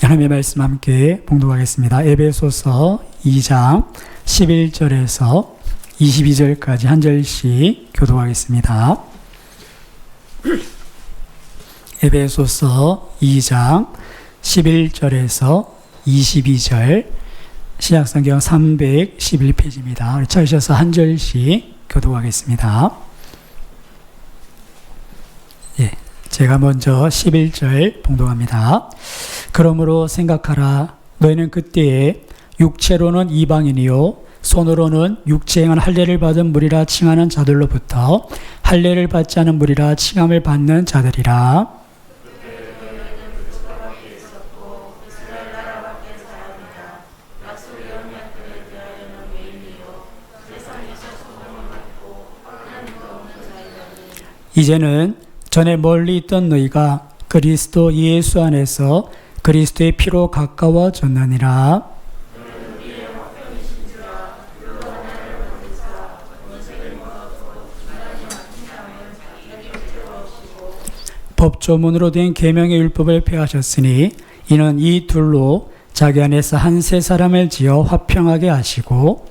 하나님의 말씀 함께 봉독하겠습니다. 에베소서 2장 11절에서 22절까지 한 절씩 교독하겠습니다. 에베소서 2장 11절에서 22절, 신약성경 311페이지입니다. 우리 찾으셔서 한 절씩 교독하겠습니다. 제가 먼저 11절 봉독합니다. 그러므로 생각하라. 너희는 그때에 육체로는 이방인이요 손으로는 육체행한 할례를 받은 무리라 칭하는 자들로부터 할례를 받지 않은 무리라 칭함을 받는 자들이라. 이제는 전에 멀리 있던 너희가 그리스도 예수 안에서 그리스도의 피로 가까워졌느니라. 법조문으로 된 계명의 율법을 폐하셨으니 이는 이 둘로 자기 안에서 한 세 사람을 지어 화평하게 하시고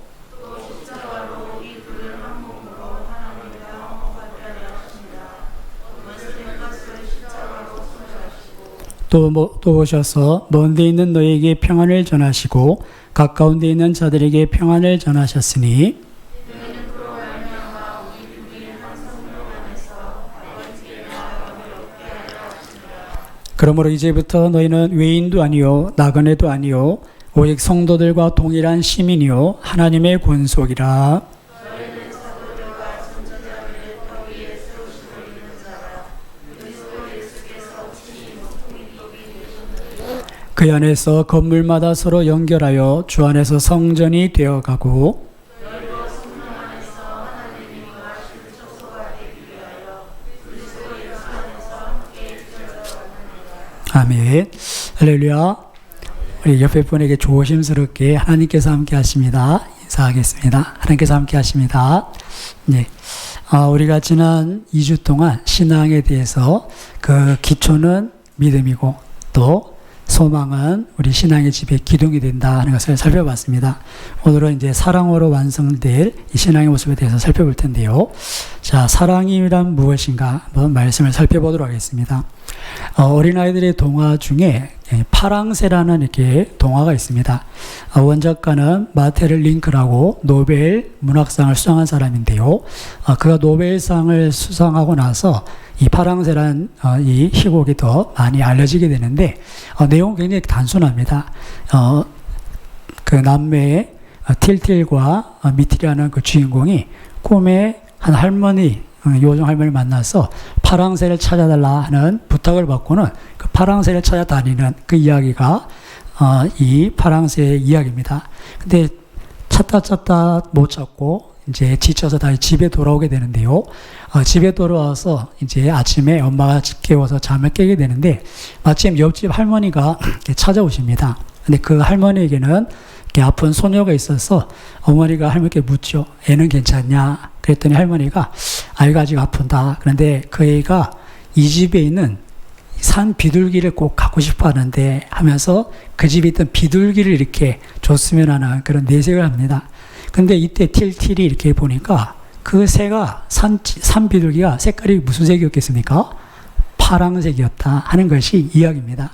또 오셔서 먼 데 있는 너희에게 평안을 전하시고 가까운 데 있는 자들에게 평안을 전하셨으니 그러므로 이제부터 너희는 외인도 아니요 나그네도 아니요 오직 성도들과 동일한 시민이요 하나님의 권속이라. 그 안에서 건물마다 서로 연결하여 주 안에서 성전이 되어가고 아멘. 할렐루야. 우리 옆에 분에게 조심스럽게 하나님께서 함께 하십니다. 인사하겠습니다. 하나님께서 함께 하십니다. 네. 우리가 지난 2주 동안 신앙에 대해서 그 기초는 믿음이고 또 소망은 우리 신앙의 집에 기둥이 된다 하는 것을 살펴봤습니다. 오늘은 이제 사랑으로 완성될 이 신앙의 모습에 대해서 살펴볼 텐데요. 자, 사랑이란 무엇인가 한번 말씀을 살펴보도록 하겠습니다. 어린아이들의 동화 중에 파랑새라는 이렇게 동화가 있습니다. 원작가는 마테르 링크라고 노벨 문학상을 수상한 사람인데요. 그가 노벨상을 수상하고 나서 이 파랑새란 이 희곡이 더 많이 알려지게 되는데 내용은 굉장히 단순합니다. 그 남매의 틸틸과 미틸이라는 그 주인공이 꿈에 한 할머니, 요정 할머니를 만나서 파랑새를 찾아달라 하는 부탁을 받고는 그 파랑새를 찾아다니는 그 이야기가 이 파랑새의 이야기입니다. 근데 찾다 못 찾고 이제 지쳐서 다시 집에 돌아오게 되는데요. 집에 돌아와서 이제 아침에 엄마가 깨워서 잠을 깨게 되는데 마침 옆집 할머니가 찾아오십니다. 근데 그 할머니에게는 아픈 소녀가 있어서 어머니가 할머니께 묻죠. 애는 괜찮냐? 그랬더니 할머니가 아이가 아직 아픈다. 그런데 그 애가 이 집에 있는 산 비둘기를 꼭 갖고 싶어 하는데 하면서 그 집에 있던 비둘기를 이렇게 줬으면 하는 그런 내색을 합니다. 근데 이때 틸틸이 이렇게 보니까 그 새가 산 비둘기가 색깔이 무슨 색이었겠습니까? 파랑색이었다 하는 것이 이야기입니다.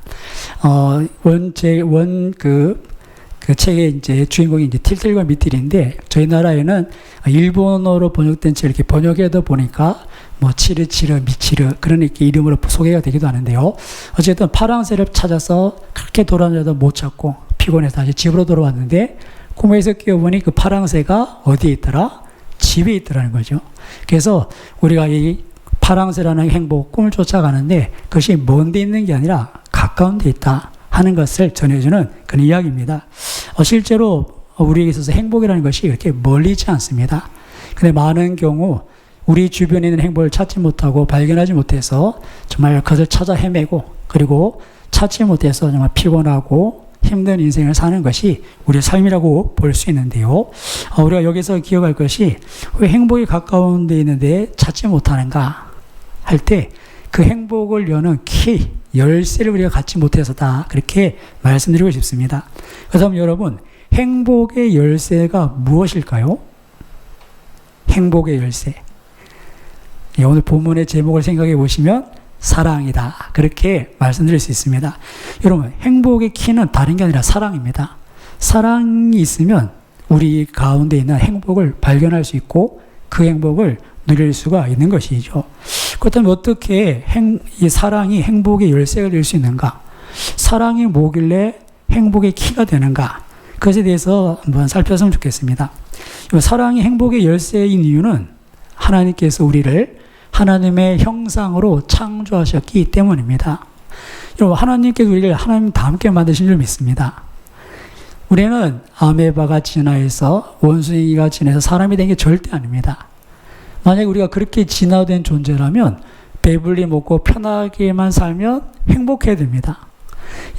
그 책의 이제 주인공이 이제 틸틸과 미틸인데 저희 나라에는 일본어로 번역된 책 이렇게 번역해다 보니까 뭐 치르치르 미치르 그런 이렇게 이름으로 소개가 되기도 하는데요. 어쨌든 파랑새를 찾아서 그렇게 돌아다녀도 못 찾고 피곤해서 다시 집으로 돌아왔는데 꿈에서 깨어보니 그 파랑새가 어디에 있더라? 집에 있더라는 거죠. 그래서 우리가 이 파랑새라는 행복, 꿈을 쫓아가는데 그것이 먼 데 있는 게 아니라 가까운 데 있다 하는 것을 전해주는 그런 이야기입니다. 실제로 우리에게 있어서 행복이라는 것이 그렇게 멀리 있지 않습니다. 근데 많은 경우 우리 주변에 있는 행복을 찾지 못하고 발견하지 못해서 정말 그것을 찾아 헤매고 그리고 찾지 못해서 정말 피곤하고 힘든 인생을 사는 것이 우리의 삶이라고 볼 수 있는데요. 우리가 여기서 기억할 것이 왜 행복이 가까운 데 있는데 찾지 못하는가 할 때 그 행복을 여는 키, 열쇠를 우리가 갖지 못해서다. 그렇게 말씀드리고 싶습니다. 그래서 여러분, 행복의 열쇠가 무엇일까요? 행복의 열쇠. 오늘 본문의 제목을 생각해 보시면 사랑이다. 그렇게 말씀드릴 수 있습니다. 여러분, 행복의 키는 다른 게 아니라 사랑입니다. 사랑이 있으면 우리 가운데 있는 행복을 발견할 수 있고 그 행복을 누릴 수가 있는 것이죠. 그렇다면 어떻게 이 사랑이 행복의 열쇠가 될 수 있는가? 사랑이 뭐길래 행복의 키가 되는가? 그것에 대해서 한번 살펴봤으면 좋겠습니다. 사랑이 행복의 열쇠인 이유는 하나님께서 우리를 하나님의 형상으로 창조하셨기 때문입니다. 여러분, 하나님께서 우리를 하나님과 함께 만드신 줄 믿습니다. 우리는 아메바가 진화해서 원숭이가 진화해서 사람이 된 게 절대 아닙니다. 만약에 우리가 그렇게 진화된 존재라면 배불리 먹고 편하게만 살면 행복해야 됩니다.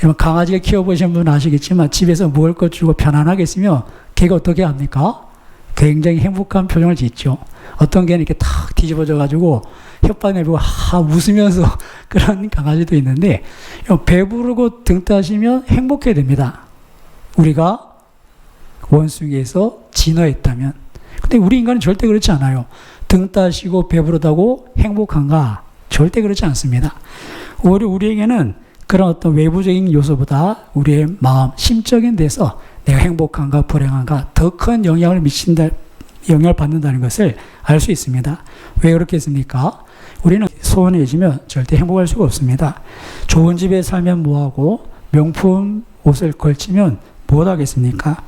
여러분, 강아지를 키워보신 분은 아시겠지만 집에서 먹을 것 주고 편안하게 있으면 걔가 어떻게 합니까? 굉장히 행복한 표정을 짓죠. 어떤 개는 이렇게 탁 뒤집어져 가지고 혓바늘 내고 웃으면서 그런 강아지도 있는데, 배부르고 등 따시면 행복해야 됩니다. 우리가 원숭이에서 진화했다면. 근데 우리 인간은 절대 그렇지 않아요. 등 따시고 배부르다고 행복한가? 절대 그렇지 않습니다. 오히려 우리에게는 그런 어떤 외부적인 요소보다 우리의 마음, 심적인 데서 내가 행복한가 불행한가 더 큰 영향을 받는다는 것을 알 수 있습니다. 왜 그렇겠습니까? 우리는 소원해지면 절대 행복할 수가 없습니다. 좋은 집에 살면 뭐하고 명품 옷을 걸치면 무엇하겠습니까?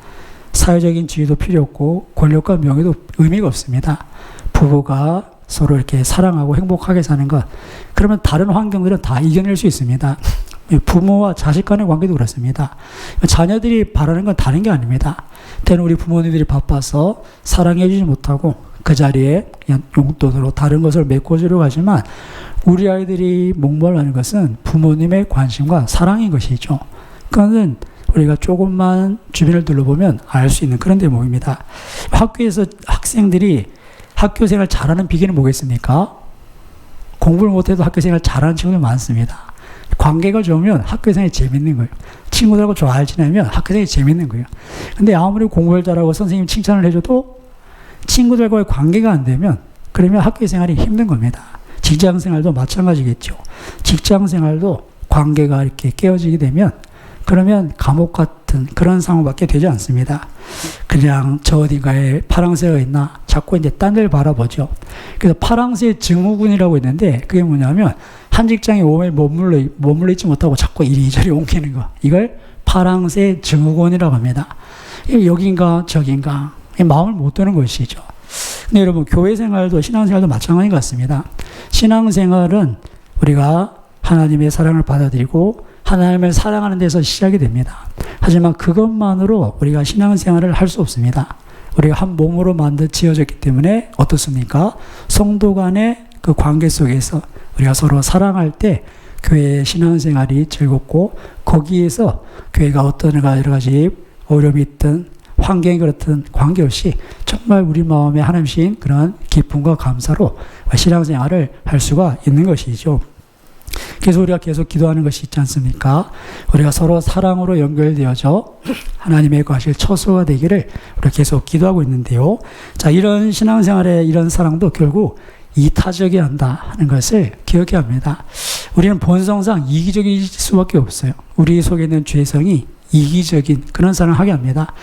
사회적인 지위도 필요 없고 권력과 명예도 의미가 없습니다. 부부가 서로 이렇게 사랑하고 행복하게 사는 것, 그러면 다른 환경들은 다 이겨낼 수 있습니다. 부모와 자식 간의 관계도 그렇습니다. 자녀들이 바라는 건 다른 게 아닙니다. 때는 우리 부모님들이 바빠서 사랑해 주지 못하고 그 자리에 그냥 용돈으로 다른 것을 메꿔주려고 하지만 우리 아이들이 목말라는 것은 부모님의 관심과 사랑인 것이죠. 그거는 우리가 조금만 주변을 둘러보면 알 수 있는 그런 대목입니다. 학교에서 학생들이 학교 생활 잘하는 비결은 뭐겠습니까? 공부를 못해도 학교 생활 잘하는 친구들 많습니다. 관계가 좋으면 학교 생활이 재밌는 거예요. 친구들하고 잘 지내면 학교 생활이 재밌는 거예요. 근데 아무리 공부를 잘하고 선생님 칭찬을 해줘도 친구들과의 관계가 안 되면 그러면 학교 생활이 힘든 겁니다. 직장 생활도 마찬가지겠죠. 직장 생활도 관계가 이렇게 깨어지게 되면 그러면 감옥 같은 그런 상황밖에 되지 않습니다. 그냥 저 어딘가에 파랑새가 있나 자꾸 이제 딴 데를 바라보죠. 그래서 파랑새 증후군이라고 있는데 그게 뭐냐면 한 직장에 오래 머물러 있지 못하고 자꾸 이리저리 옮기는 거. 이걸 파랑새 증후군이라고 합니다. 여긴가 저긴가 마음을 못 두는 것이죠. 근데 여러분, 교회 생활도 신앙생활도 마찬가지 같습니다. 신앙생활은 우리가 하나님의 사랑을 받아들이고 하나님을 사랑하는 데서 시작이 됩니다. 하지만 그것만으로 우리가 신앙생활을 할 수 없습니다. 우리가 한 몸으로 지어졌기 때문에 어떻습니까? 성도 간의 그 관계 속에서 우리가 서로 사랑할 때 교회의 신앙생활이 즐겁고 거기에서 교회가 어떤 여러 가지 어려움이 있든 환경이 그렇든 관계없이 정말 우리 마음에 하나님신 그런 기쁨과 감사로 신앙생활을 할 수가 있는 것이죠. 그래서 우리가 계속 기도하는 것이 있지 않습니까? 우리가 서로 사랑으로 연결되어져 하나님의 과실 처소가 되기를 우리가 계속 기도하고 있는데요. 자, 이런 신앙생활의 이런 사랑도 결국 이타적이어야 한다 하는 것을 기억해야 합니다. 우리는 본성상 이기적일 수밖에 없어요. 우리 속에 있는 죄성이 이기적인 그런 사랑을 하게 합니다.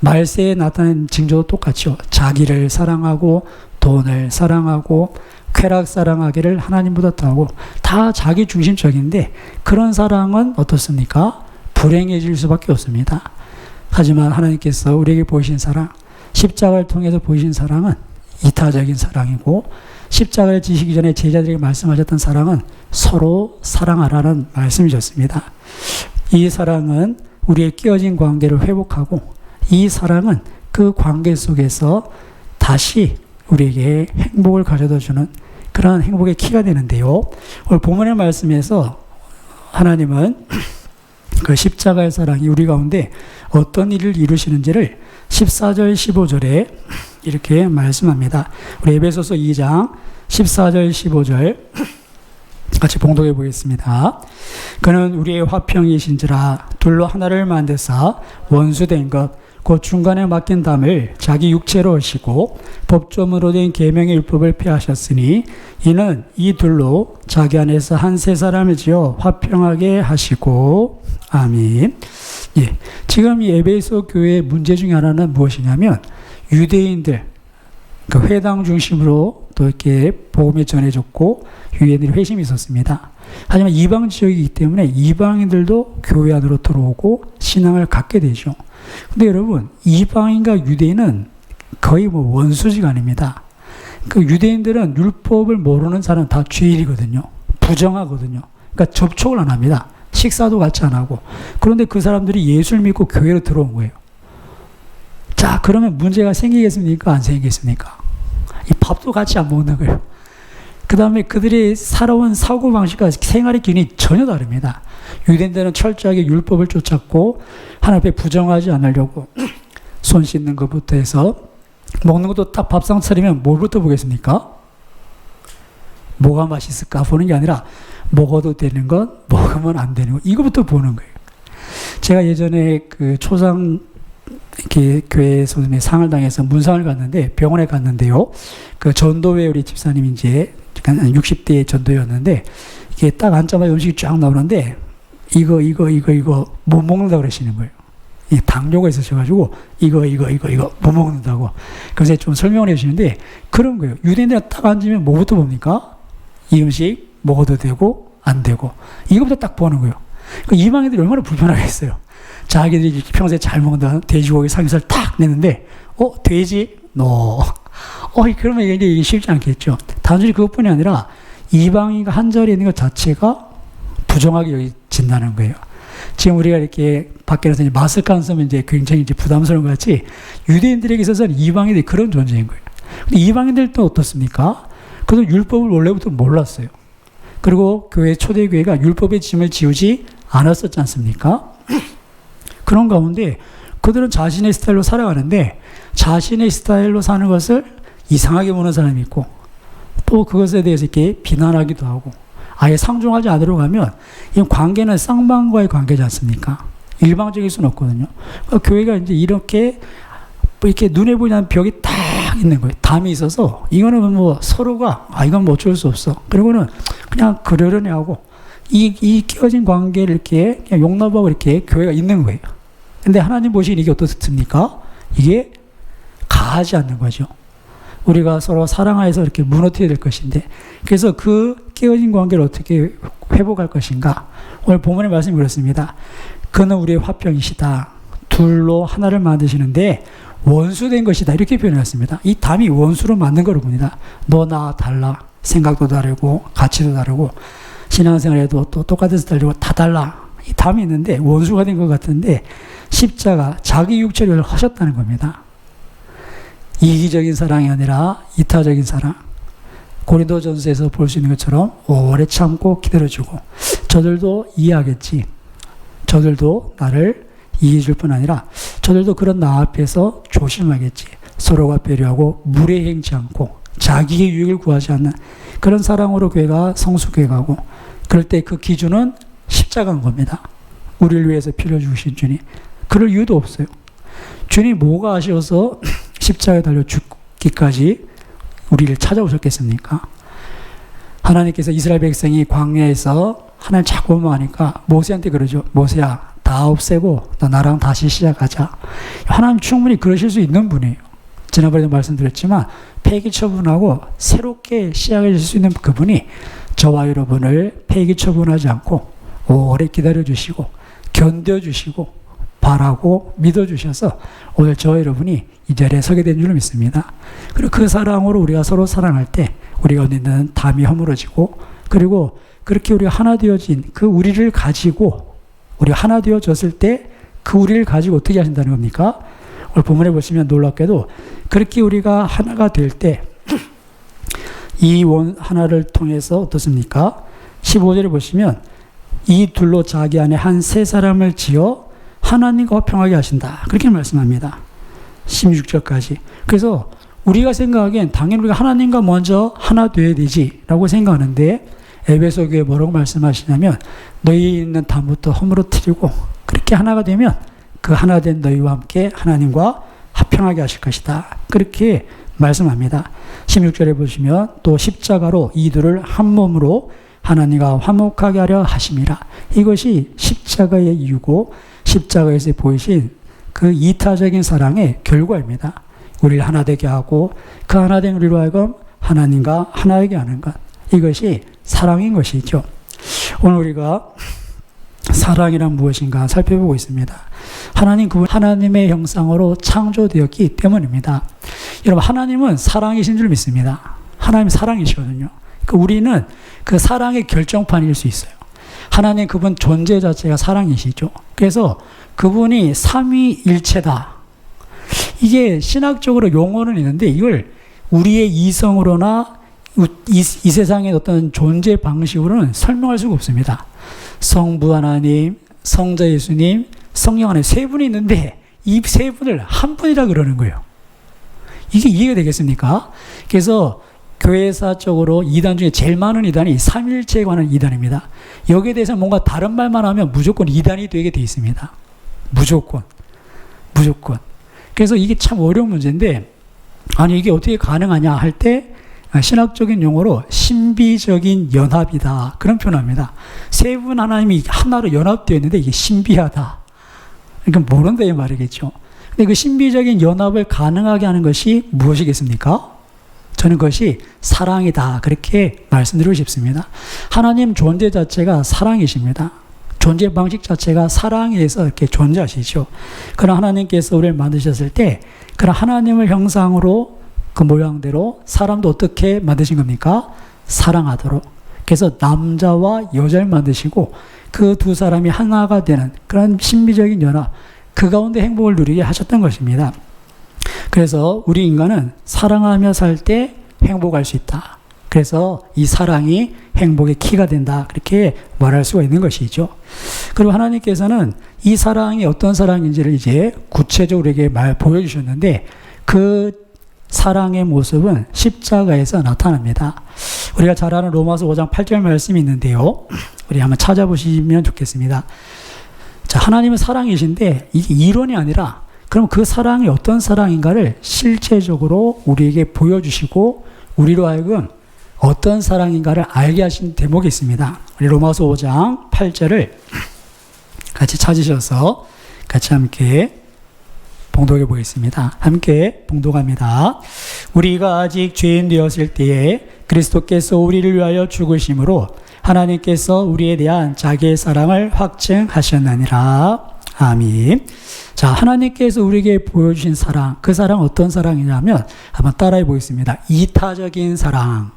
말세에 나타난 징조도 똑같죠. 자기를 사랑하고 돈을 사랑하고 쾌락 사랑하기를 하나님보다 더하고 다 자기 중심적인데 그런 사랑은 어떻습니까? 불행해질 수밖에 없습니다. 하지만 하나님께서 우리에게 보이신 사랑, 십자가를 통해서 보이신 사랑은 이타적인 사랑이고 십자가를 지시기 전에 제자들에게 말씀하셨던 사랑은 서로 사랑하라는 말씀이셨습니다. 이 사랑은 우리의 깨어진 관계를 회복하고 이 사랑은 그 관계 속에서 다시 우리에게 행복을 가져다 주는 그런 행복의 키가 되는데요. 오늘 본문의 말씀에서 하나님은 그 십자가의 사랑이 우리 가운데 어떤 일을 이루시는지를 14절 15절에 이렇게 말씀합니다. 우리 에베소서 2장 14절 15절 같이 봉독해 보겠습니다. 그는 우리의 화평이신지라 둘로 하나를 만드사 원수된 것 곧 중간에 맡긴 담을 자기 육체로 하시고 법조문으로 된 계명의 율법을 폐하셨으니 이는 이 둘로 자기 안에서 한 세 사람을 지어 화평하게 하시고 아멘. 예, 지금 이 에베소 교회의 문제 중에 하나는 무엇이냐면 유대인들 그 회당 중심으로 또 이렇게 복음이 전해졌고 유대인들이 회심이 있었습니다. 하지만 이방 지역이기 때문에 이방인들도 교회 안으로 들어오고 신앙을 갖게 되죠. 근데 여러분, 이방인과 유대인은 거의 뭐 원수지가 아닙니다. 그 유대인들은 율법을 모르는 사람은 다 죄인이거든요. 부정하거든요. 그러니까 접촉을 안 합니다. 식사도 같이 안 하고. 그런데 그 사람들이 예수를 믿고 교회로 들어온 거예요. 자, 그러면 문제가 생기겠습니까? 안 생기겠습니까? 이 밥도 같이 안 먹는 거예요. 그 다음에 그들이 살아온 사고방식과 생활의 기준이 전혀 다릅니다. 유대인들은 철저하게 율법을 쫓았고 하나님 앞에 부정하지 않으려고 손 씻는 것부터 해서 먹는 것도 딱 밥상 차리면 뭘부터 보겠습니까? 뭐가 맛있을까 보는 게 아니라 먹어도 되는 것, 먹으면 안 되는 것, 이거부터 보는 거예요. 제가 예전에 그 초상 이렇게 교회에서 상을 당해서 문상을 갔는데 병원에 갔는데요. 그 전도회 우리 집사님이 이제 60대 전도였는데 이게 딱 앉자마자 음식이 쫙 나오는데 이거 못 먹는다고 그러시는 거예요. 이 당뇨가 있으셔가지고 이거 못 먹는다고. 그래서 좀 설명을 해주시는데 그런 거예요. 유대인들은 딱 앉으면 뭐부터 봅니까? 이 음식 먹어도 되고 안 되고 이거부터 딱 보는 거예요. 그 이방인들이 얼마나 불편하겠어요. 자기들이 평소에 잘 먹는다 돼지고기 삼겹살 딱 내는데 돼지? 그러면 이게 쉽지 않겠죠. 단순히 그것뿐이 아니라 이방인과 한 자리에 있는 것 자체가 부정하게 여겨진다는 거예요. 지금 우리가 이렇게 밖에 나서 마스크 안 쓰면 이제 굉장히 이제 부담스러운 것 같이 유대인들에게 있어서는 이방인들이 그런 존재인 거예요. 근데 이방인들도 어떻습니까? 그들은 율법을 원래부터 몰랐어요. 그리고 초대교회가 율법의 짐을 지우지 않았었지 않습니까? 그런 가운데 그들은 자신의 스타일로 살아가는데 자신의 스타일로 사는 것을 이상하게 보는 사람이 있고 또 그것에 대해서 이렇게 비난하기도 하고 아예 상종하지 않으려고 하면 이 관계는 쌍방과의 관계지 않습니까? 일방적일 수는 없거든요. 그러니까 교회가 이제 이렇게 눈에 보이지 않는 벽이 딱 있는 거예요. 담이 있어서 이거는 뭐 서로가 이건 뭐 어쩔 수 없어. 그리고는 그냥 그러려니 하고 이 끼어진 관계를 이렇게 그냥 용납하고 이렇게 교회가 있는 거예요. 근데 하나님 보시기에 이게 어떻습니까? 이게 가하지 않는 거죠. 우리가 서로 사랑하여서 이렇게 무너뜨려야 될 것인데 그래서 그 깨어진 관계를 어떻게 회복할 것인가? 오늘 본문의 말씀이 그렇습니다. 그는 우리의 화평이시다. 둘로 하나를 만드시는데 원수된 것이다. 이렇게 표현했습니다. 이 담이 원수로 만든 거로 봅니다. 너 나 달라. 생각도 다르고 가치도 다르고 신앙생활에도 또 똑같은 스타일이고 다 달라. 이 담이 있는데 원수가 된 것 같은데 십자가 자기 육체를 하셨다는 겁니다. 이기적인 사랑이 아니라 이타적인 사랑. 고린도전서에서 볼 수 있는 것처럼 오래 참고 기다려주고 저들도 이해하겠지. 저들도 나를 이해해줄 뿐 아니라 저들도 그런 나 앞에서 조심하겠지. 서로가 배려하고 무례행치 않고 자기의 유익을 구하지 않는 그런 사랑으로 교회가 성숙해 가고 그럴 때 그 기준은 십자가인 겁니다. 우리를 위해서 피를 주신 주님. 그럴 이유도 없어요. 주님 뭐가 아쉬워서 십자가에 달려 죽기까지 우리를 찾아오셨겠습니까? 하나님께서 이스라엘 백성이 광야에서 하나님 자꾸 원망하니까 모세한테 그러죠. 모세야 다 없애고 너 나랑 다시 시작하자. 하나님 충분히 그러실 수 있는 분이에요. 지난번에도 말씀드렸지만 폐기 처분하고 새롭게 시작하실 수 있는 그분이 저와 여러분을 폐기 처분하지 않고 오래 기다려주시고 견뎌주시고 바라고 믿어주셔서 오늘 저와 여러분이 이 자리에 서게 된 줄 믿습니다. 그리고 그 사랑으로 우리가 서로 사랑할 때 우리가 있는 담이 허물어지고 그리고 그렇게 우리가 하나 되어진 그 우리를 가지고 우리가 하나 되어졌을 때 그 우리를 가지고 어떻게 하신다는 겁니까? 오늘 본문에 보시면 놀랍게도 그렇게 우리가 하나가 될 때 이 하나를 통해서 어떻습니까? 15절에 보시면 이 둘로 자기 안에 한 세 사람을 지어 하나님과 화평하게 하신다. 그렇게 말씀합니다. 16절까지. 그래서 우리가 생각하기엔 당연히 우리가 하나님과 먼저 하나 되어야 되지 라고 생각하는데 에베소 교회 뭐라고 말씀하시냐면 너희 있는 담부터 허물어뜨리고 그렇게 하나가 되면 그 하나 된 너희와 함께 하나님과 화평하게 하실 것이다. 그렇게 말씀합니다. 16절에 보시면 또 십자가로 이들을 한 몸으로 하나님과 화목하게 하려 하심이라. 이것이 십자가의 이유고 십자가에서 보이신 그 이타적인 사랑의 결과입니다. 우리를 하나 되게 하고 그 하나 된 우리로 하여금 하나님과 하나되게 하는 것. 이것이 사랑인 것이죠. 오늘 우리가 사랑이란 무엇인가 살펴보고 있습니다. 하나님 그분 하나님의 형상으로 창조되었기 때문입니다. 여러분 하나님은 사랑이신 줄 믿습니다. 하나님 사랑이시거든요. 우리는 그 사랑의 결정판일 수 있어요. 하나님 그분 존재 자체가 사랑이시죠. 그래서 그분이 삼위일체다. 이게 신학적으로 용어는 있는데 이걸 우리의 이성으로나 이 세상의 어떤 존재 방식으로는 설명할 수가 없습니다. 성부 하나님, 성자 예수님, 성령 하나님 세 분이 있는데 이 세 분을 한 분이라 그러는 거예요. 이게 이해가 되겠습니까? 그래서 교회사적으로 이단 중에 제일 많은 이단이 삼일체에 관한 이단입니다. 여기에 대해서 뭔가 다른 말만 하면 무조건 이단이 되게 돼 있습니다. 무조건. 그래서 이게 참 어려운 문제인데 아니 이게 어떻게 가능하냐 할 때 신학적인 용어로 신비적인 연합이다. 그런 표현합니다. 세 분 하나님이 하나로 연합되어 있는데 이게 신비하다. 그러니까 모른다 이 말이겠죠. 근데 그 신비적인 연합을 가능하게 하는 것이 무엇이겠습니까? 저는 그것이 사랑이다. 그렇게 말씀드리고 싶습니다. 하나님 존재 자체가 사랑이십니다. 존재 방식 자체가 사랑에 의해서 이렇게 존재하시죠. 그런 하나님께서 우리를 만드셨을 때 그런 하나님을 형상으로 그 모양대로 사람도 어떻게 만드신 겁니까? 사랑하도록. 그래서 남자와 여자를 만드시고 그 두 사람이 하나가 되는 그런 신비적인 연합, 그 가운데 행복을 누리게 하셨던 것입니다. 그래서 우리 인간은 사랑하며 살 때 행복할 수 있다. 그래서 이 사랑이 행복의 키가 된다. 그렇게 말할 수가 있는 것이죠. 그리고 하나님께서는 이 사랑이 어떤 사랑인지를 이제 구체적으로 이렇게 보여주셨는데 그 사랑의 모습은 십자가에서 나타납니다. 우리가 잘 아는 로마서 5장 8절 말씀이 있는데요. 우리 한번 찾아보시면 좋겠습니다. 자, 하나님은 사랑이신데 이게 이론이 아니라 그럼 그 사랑이 어떤 사랑인가를 실제적으로 우리에게 보여주시고 우리로 하여금 어떤 사랑인가를 알게 하신 대목이 있습니다. 우리 로마서 5장 8절을 같이 찾으셔서 같이 함께 봉독해 보겠습니다. 함께 봉독합니다. 우리가 아직 죄인 되었을 때에 그리스도께서 우리를 위하여 죽으심으로 하나님께서 우리에 대한 자기의 사랑을 확증하셨느니라. 아멘. 자, 하나님께서 우리에게 보여주신 사랑, 그 사랑 어떤 사랑이냐면 한번 따라해 보겠습니다. 이타적인 사랑,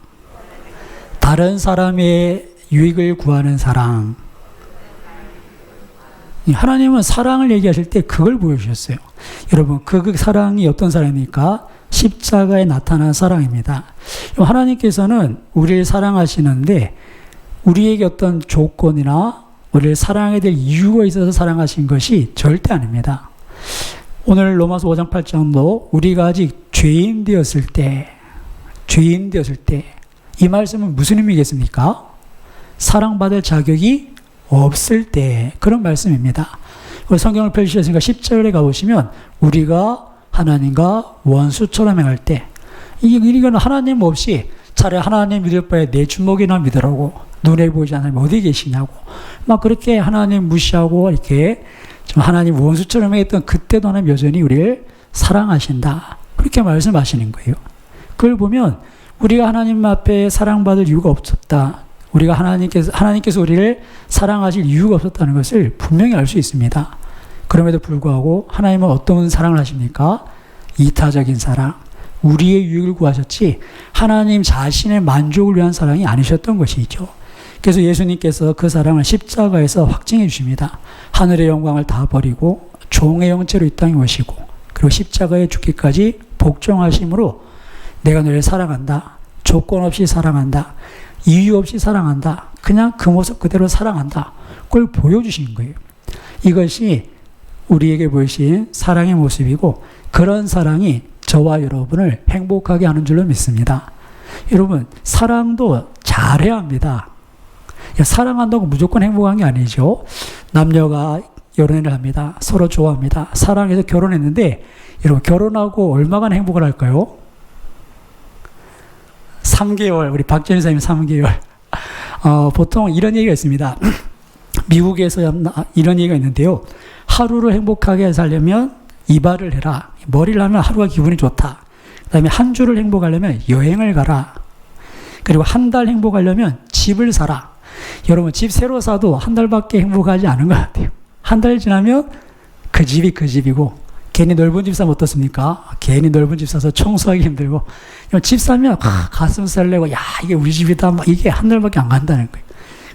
다른 사람의 유익을 구하는 사랑. 하나님은 사랑을 얘기하실 때 그걸 보여주셨어요. 여러분, 그 사랑이 어떤 사랑입니까? 십자가에 나타난 사랑입니다. 하나님께서는 우리를 사랑하시는데 우리에게 어떤 조건이나 우리를 사랑해야 될 이유가 있어서 사랑하신 것이 절대 아닙니다. 오늘 로마서 5장 8장도 우리가 아직 죄인 되었을 때 이 말씀은 무슨 의미겠습니까? 사랑받을 자격이 없을 때 그런 말씀입니다. 성경을 펼치셨으니까 10절에 가보시면 우리가 하나님과 원수처럼 행할 때 이건 하나님 없이 차라리 하나님 믿을 바에 내 주먹이나 믿으라고 눈에 보이지 않으면 어디 계시냐고 막 그렇게 하나님 무시하고 이렇게 좀 하나님 원수처럼 했던 그때도 하나님 여전히 우리를 사랑하신다. 그렇게 말씀하시는 거예요. 그걸 보면 우리가 하나님 앞에 사랑받을 이유가 없었다. 우리가 하나님께서 우리를 사랑하실 이유가 없었다는 것을 분명히 알 수 있습니다. 그럼에도 불구하고 하나님은 어떤 사랑을 하십니까? 이타적인 사랑. 우리의 유익을 구하셨지 하나님 자신의 만족을 위한 사랑이 아니셨던 것이죠. 그래서 예수님께서 그 사랑을 십자가에서 확증해 주십니다. 하늘의 영광을 다 버리고 종의 형체로 이 땅에 오시고 그리고 십자가에 죽기까지 복종하심으로 내가 너를 사랑한다. 조건 없이 사랑한다. 이유 없이 사랑한다. 그냥 그 모습 그대로 사랑한다. 그걸 보여주신 거예요. 이것이 우리에게 보이신 사랑의 모습이고 그런 사랑이 저와 여러분을 행복하게 하는 줄로 믿습니다. 여러분, 사랑도 잘해야 합니다. 사랑한다고 무조건 행복한 게 아니죠. 남녀가 연애를 합니다. 서로 좋아합니다. 사랑해서 결혼했는데 여러분 결혼하고 얼마간 행복을 할까요? 3개월. 우리 박재현 선생님 3개월. 보통 이런 얘기가 있습니다. 미국에서 이런 얘기가 있는데요. 하루를 행복하게 살려면 이발을 해라. 머리를 하면 하루가 기분이 좋다. 그 다음에 한 주를 행복하려면 여행을 가라. 그리고 한 달 행복하려면 집을 사라. 여러분 집 새로 사도 한 달밖에 행복하지 않은 것 같아요. 한 달 지나면 그 집이 그 집이고, 괜히 넓은 집 사면 어떻습니까? 괜히 넓은 집 사서 청소하기 힘들고, 집 사면 가슴 설레고, 야 이게 우리 집이다, 막 이게 한 달밖에 안 간다는 거예요.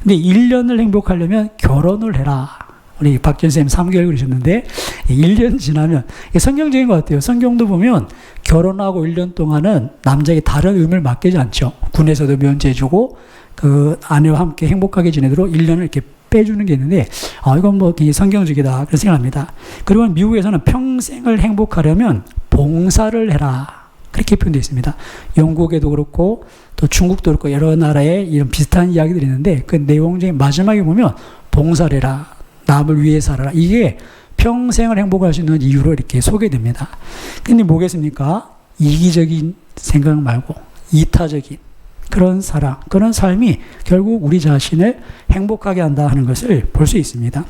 근데 1년을 행복하려면 결혼을 해라. 우리 박전 선생님 3개월 그러셨는데 1년 지나면, 성경적인 것 같아요. 성경도 보면 결혼하고 1년 동안은 남자에게 다른 의무를 맡기지 않죠. 군에서도 면제해주고 그 아내와 함께 행복하게 지내도록 1년을 이렇게 빼주는 게 있는데, 이건 뭐 성경적이다 그런 생각합니다. 그리고 미국에서는 평생을 행복하려면 봉사를 해라, 그렇게 표현되어 있습니다. 영국에도 그렇고 또 중국도 그렇고 여러 나라에 이런 비슷한 이야기들이 있는데, 그 내용 중에 마지막에 보면 봉사를 해라, 남을 위해 살아라, 이게 평생을 행복할 수 있는 이유로 이렇게 소개됩니다. 근데 뭐겠습니까? 이기적인 생각 말고 이타적인 그런 사랑, 그런 삶이 결국 우리 자신을 행복하게 한다 하는 것을 볼 수 있습니다.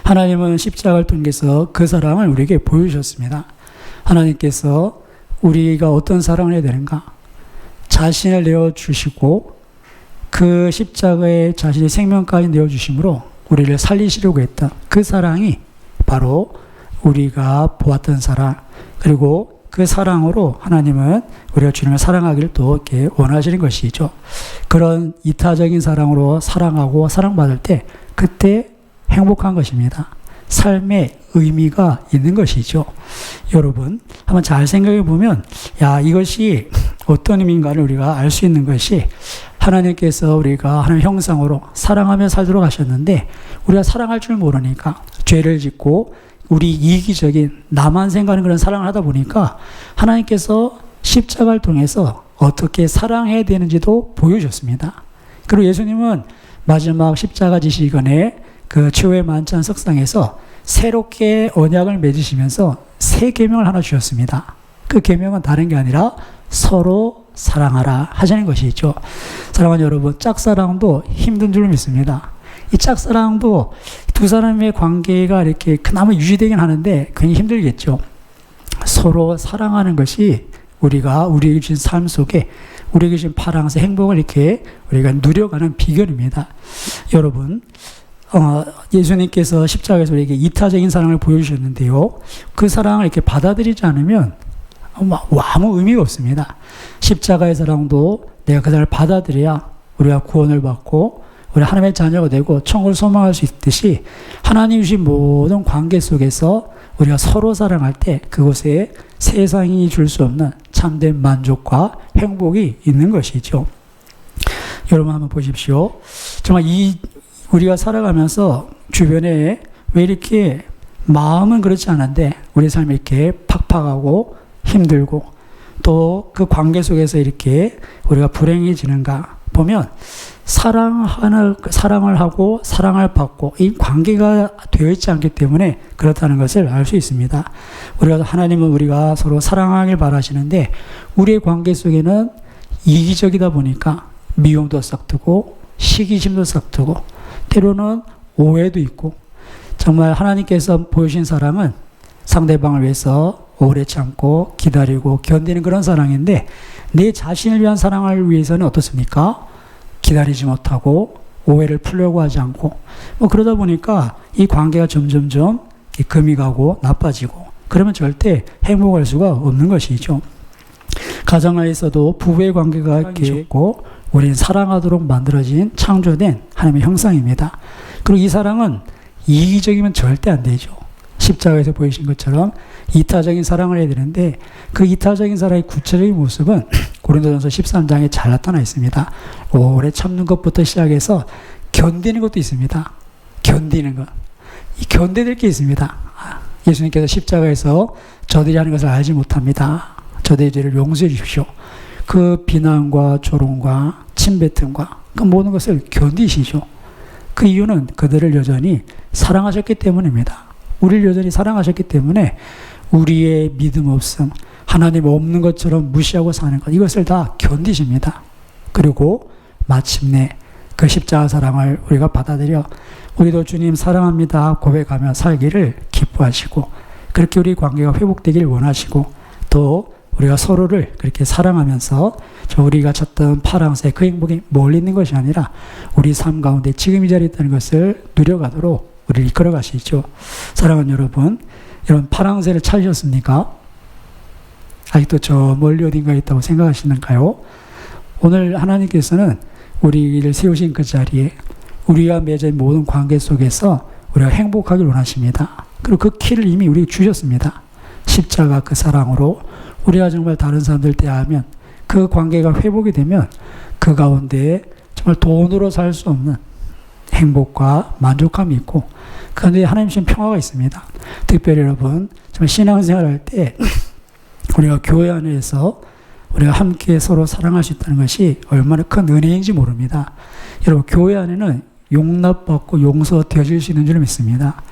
하나님은 십자가를 통해서 그 사랑을 우리에게 보여주셨습니다. 하나님께서 우리가 어떤 사랑을 해야 되는가? 자신을 내어주시고 그 십자가에 자신의 생명까지 내어주심으로 우리를 살리시려고 했던 그 사랑이 바로 우리가 보았던 사랑, 그리고 그 사랑으로 하나님은 우리가 주님을 사랑하기를 또 이렇게 원하시는 것이죠. 그런 이타적인 사랑으로 사랑하고 사랑받을 때 그때 행복한 것입니다. 삶의 의미가 있는 것이죠. 여러분 한번 잘 생각해 보면, 이것이 어떤 의미인가를 우리가 알 수 있는 것이, 하나님께서 우리가 하나님 형상으로 사랑하며 살도록 하셨는데 우리가 사랑할 줄 모르니까 죄를 짓고 우리 이기적인 나만 생각하는 그런 사랑을 하다 보니까 하나님께서 십자가를 통해서 어떻게 사랑해야 되는지도 보여주셨습니다. 그리고 예수님은 마지막 십자가 지시건에 그 최후의 만찬 석상에서 새롭게 언약을 맺으시면서 새 계명을 하나 주셨습니다. 그 계명은 다른 게 아니라 서로 사랑하라 하시는 것이죠. 사랑하는 여러분, 짝사랑도 힘든 줄 믿습니다. 이 짝사랑도 두 사람의 관계가 이렇게 그나마 유지되긴 하는데 굉장히 힘들겠죠. 서로 사랑하는 것이 우리에게 주신 삶 속에 우리에게 주신 파랑새 행복을 이렇게 우리가 누려가는 비결입니다. 여러분, 예수님께서 십자가에서 우리에게 이타적인 사랑을 보여주셨는데요. 그 사랑을 이렇게 받아들이지 않으면 아무 의미가 없습니다. 십자가의 사랑도 내가 그 사랑을 받아들여야 우리가 구원을 받고 우리 하나님의 자녀가 되고 천국을 소망할 수 있듯이, 하나님 주신 모든 관계 속에서 우리가 서로 사랑할 때 그곳에 세상이 줄 수 없는 참된 만족과 행복이 있는 것이죠. 여러분 한번 보십시오. 정말 우리가 살아가면서 주변에 왜 이렇게 마음은 그렇지 않은데 우리 삶이 이렇게 팍팍하고 힘들고 또 그 관계 속에서 이렇게 우리가 불행해지는가 보면, 사랑을 하고 사랑을 받고 이 관계가 되어 있지 않기 때문에 그렇다는 것을 알 수 있습니다. 하나님은 우리가 서로 사랑하길 바라시는데 우리의 관계 속에는 이기적이다 보니까 미움도 싹트고 시기심도 싹트고 때로는 오해도 있고, 정말 하나님께서 보여주신 사랑은 상대방을 위해서 오래 참고 기다리고 견디는 그런 사랑인데, 내 자신을 위한 사랑을 위해서는 어떻습니까? 기다리지 못하고 오해를 풀려고 하지 않고 그러다 보니까 이 관계가 점점점 금이 가고 나빠지고, 그러면 절대 행복할 수가 없는 것이죠. 가정 안에서도 부부의 관계가 이렇게 좋고 우리는 사랑하도록 만들어진 창조된 하나님의 형상입니다. 그리고 이 사랑은 이기적이면 절대 안 되죠. 십자가에서 보이신 것처럼 이타적인 사랑을 해야 되는데 그 이타적인 사랑의 구체적인 모습은 고린도전서 13장에 잘 나타나 있습니다. 오래 참는 것부터 시작해서 견디는 것도 있습니다. 견디는 것. 이 견뎌낼 게 있습니다. 예수님께서 십자가에서 저들이 하는 것을 알지 못합니다. 저들의 죄를 용서해 주십시오. 그 비난과 조롱과 침뱉음과 그 모든 것을 견디시죠. 그 이유는 그들을 여전히 사랑하셨기 때문입니다. 우리를 여전히 사랑하셨기 때문에 우리의 믿음 없음, 하나님 없는 것처럼 무시하고 사는 것, 이것을 다 견디십니다. 그리고 마침내 그 십자가 사랑을 우리가 받아들여 우리도 주님 사랑합니다 고백하며 살기를 기뻐하시고, 그렇게 우리 관계가 회복되길 원하시고, 또 우리가 서로를 그렇게 사랑하면서 우리가 찾던 파랑새 그 행복이 멀리 있는 것이 아니라 우리 삶 가운데 지금 이 자리에 있다는 것을 누려가도록 우리를 이끌어 가시죠. 사랑하는 여러분, 파랑새를 찾으셨습니까? 아직도 저 멀리 어딘가에 있다고 생각하시는가요? 오늘 하나님께서는 우리를 세우신 그 자리에 우리와 맺은 모든 관계 속에서 우리가 행복하길 원하십니다. 그리고 그 키를 이미 우리에게 주셨습니다. 십자가 그 사랑으로 우리가 정말 다른 사람들 대하면 그 관계가 회복이 되면 그 가운데 정말 돈으로 살 수 없는 행복과 만족감이 있고, 그런데 하나님 주신 평화가 있습니다. 특별히 여러분, 정말 신앙생활 할 때 우리가 교회 안에서 우리가 함께 서로 사랑할 수 있다는 것이 얼마나 큰 은혜인지 모릅니다. 여러분, 교회 안에는 용납받고 용서되어질 수 있는 줄 믿습니다.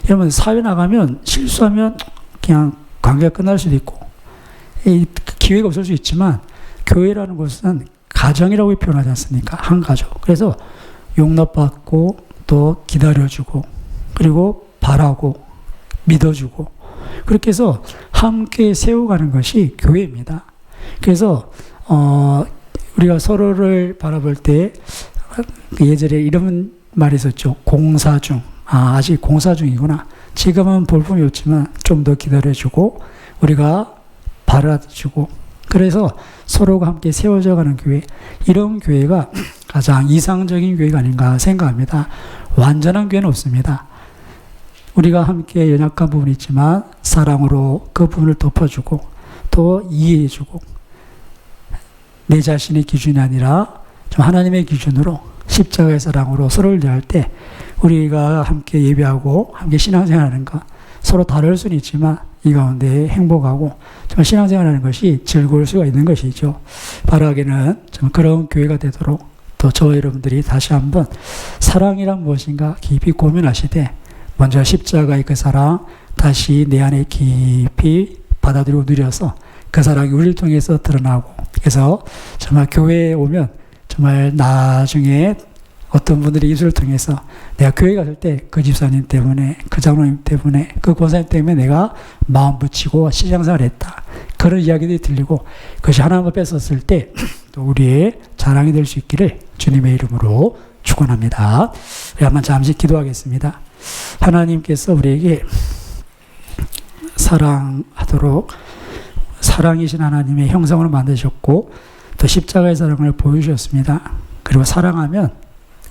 여러분, 사회 나가면 실수하면 그냥 관계가 끝날 수도 있고 기회가 없을 수 있지만, 교회라는 것은 가정이라고 표현하지 않습니까? 한 가족. 그래서 용납받고 또 기다려주고 그리고 바라고 믿어주고, 그렇게 해서 함께 세워가는 것이 교회입니다. 그래서 우리가 서로를 바라볼 때 예전에 이런 말이 있었죠. 공사 중. 아직 공사 중이구나. 지금은 볼품이 없지만 좀 더 기다려주고 우리가 바라주고, 그래서 서로가 함께 세워져 가는 교회, 이런 교회가 가장 이상적인 교회가 아닌가 생각합니다. 완전한 교회는 없습니다. 우리가 함께 연약한 부분이 있지만 사랑으로 그 부분을 덮어주고 또 이해해주고, 내 자신의 기준이 아니라 좀 하나님의 기준으로 십자가의 사랑으로 서로를 대할 때 우리가 함께 예배하고 함께 신앙생활하는 것, 서로 다를 수는 있지만 이 가운데 행복하고 정말 신앙생활하는 것이 즐거울 수가 있는 것이죠. 바라기는 정말 그런 교회가 되도록 또 저와 여러분들이 다시 한번 사랑이란 무엇인가 깊이 고민하시되, 먼저 십자가의 그 사랑 다시 내 안에 깊이 받아들이고 누려서 그 사랑이 우리를 통해서 드러나고, 그래서 정말 교회에 오면 정말 나중에 어떤 분들이 이수를 통해서 내가 교회 갔을 때 그 집사님 때문에, 그 장로님 때문에, 그 권사님 때문에 내가 마음 붙이고 신앙생활을 했다, 그런 이야기들이 들리고, 그것이 하나님을 뺏었을 때 또 우리의 자랑이 될 수 있기를 주님의 이름으로 축원합니다. 우리 한번 잠시 기도하겠습니다. 하나님께서 우리에게 사랑하도록 사랑이신 하나님의 형상으로 만드셨고 또 십자가의 사랑을 보여주셨습니다. 그리고 사랑하면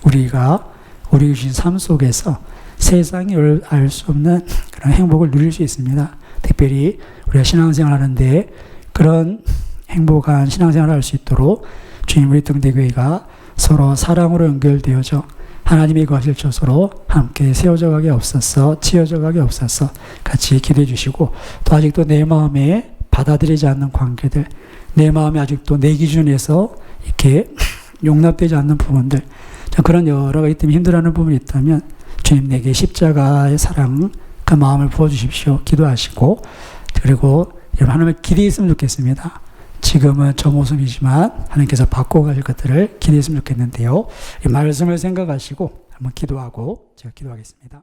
우리가 우리 주신 삶 속에서 세상이 알 수 없는 그런 행복을 누릴 수 있습니다. 특별히 우리가 신앙생활 하는데 그런 행복한 신앙생활을 할 수 있도록 주님, 우리 등대교회가 서로 사랑으로 연결되어져 하나님의 거하실 곳으로 함께 세워져 가게 없어서, 치어져 가게 없어서 같이 기도해 주시고, 또 아직도 내 마음에 받아들이지 않는 관계들, 내 마음에 아직도 내 기준에서 이렇게 용납되지 않는 부분들, 그런 여러 가지 때문에 힘들어하는 부분이 있다면 주님, 내게 십자가의 사랑 그 마음을 부어주십시오. 기도하시고, 그리고 여러분 하나님을 기대했으면 좋겠습니다. 지금은 저 모습이지만 하나님께서 바꿔가실 것들을 기대했으면 좋겠는데요. 이 말씀을 생각하시고 한번 기도하고 제가 기도하겠습니다.